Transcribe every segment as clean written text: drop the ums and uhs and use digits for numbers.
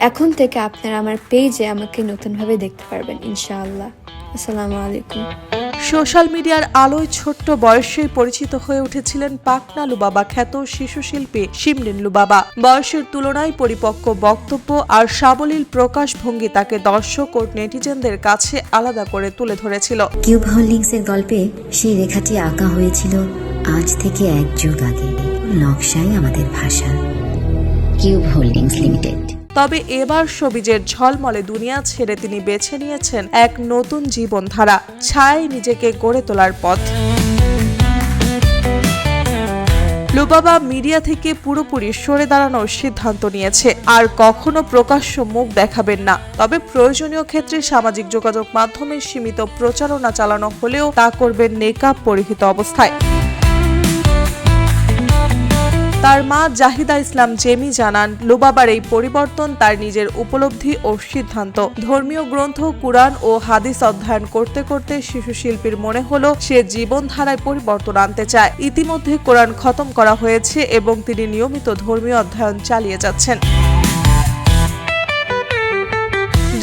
এখন থেকে আপনারা আমার পেজে আমাকে নতুনভাবে দেখতে পারবেন ইনশাআল্লাহ। আসসালামু আলাইকুম। সোশ্যাল মিডিয়ার আলোয় ছোট্ট বয়সেই পরিচিত হয়ে উঠেছিলেন পাকনা লুবাবা খ্যাত শিশু শিল্পী শিমরিন লুবাবা। বয়সের তুলনায় পরিপক্ক বক্তব্য আর সাবলীল প্রকাশভঙ্গি তাকে দর্শক ও নেটিজেনদের কাছে আলাদা করে তুলে ধরেছিল। কিউব হোল্ডিংসের গল্পে সেই রেখাটি আঁকা হয়েছিল আজ থেকে 1 যুগ আগে। নকশাই আমাদের ভাষা। Cube holdings limited. তবে এবার শোবিজের ঝলমলে দুনিয়া ছেড়ে তিনি বেছে নিয়েছেন এক নতুন জীবনধারা, ছায়ায় নিজেকে গড়ে তোলার পথ। লুবাবা মিডিয়া থেকে পুরোপুরি সরে দাঁড়ানোর সিদ্ধান্ত নিয়েছে, আর কখনো প্রকাশ্য মুখ দেখাবেন না। তবে প্রয়োজনীয় ক্ষেত্রে সামাজিক যোগাযোগ মাধ্যমে সীমিত প্রচারণা চালানো হলেও তা করবেন নেকাব পরিহিত অবস্থায়। তার মা জাহিদা ইসলাম জেমি জানান, লুবাবার এই পরিবর্তন তার নিজের উপলব্ধি ও সিদ্ধান্ত। ধর্মীয় গ্রন্থ কুরআন ও হাদিস অধ্যয়ন করতে করতে শিশু শিল্পীর মনে হলো সে জীবনধারায় পরিবর্তন আনতে চায়। ইতিমধ্যে কোরআন খতম করা হয়েছে এবং তিনি নিয়মিত ধর্মীয় অধ্যয়ন চালিয়ে যাচ্ছেন।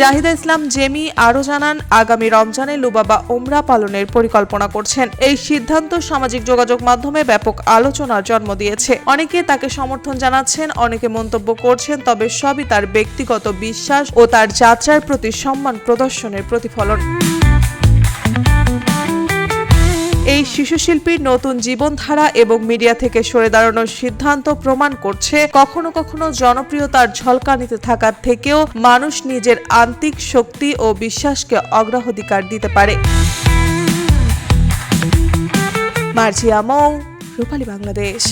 জাহিদা ইসলাম জেমি আরও জানান, আগামী রমজানে লুবাবা ওমরা পালনের পরিকল্পনা করছেন। এই সিদ্ধান্ত সামাজিক যোগাযোগ মাধ্যমে ব্যাপক আলোচনার জন্ম দিয়েছে। অনেকে তাকে সমর্থন জানাচ্ছেন, অনেকে মন্তব্য করছেন, তবে সবই তার ব্যক্তিগত বিশ্বাস ও তার যাত্রার প্রতি সম্মান প্রদর্শনের প্রতিফলন। এই শিশু শিল্পীর নতুন জীবনধারা এবং মিডিয়া থেকে সরে দাঁড়ানোর সিদ্ধান্ত প্রমাণ করছে, কখনো কখনো জনপ্রিয়তার ঝলকানিতে থাকার থেকেও মানুষ নিজের আন্তরিক শক্তি ও বিশ্বাসকে অগ্রাধিকার দিতে পারে। মার্জিয়া মৌ, রূপালী বাংলাদেশ।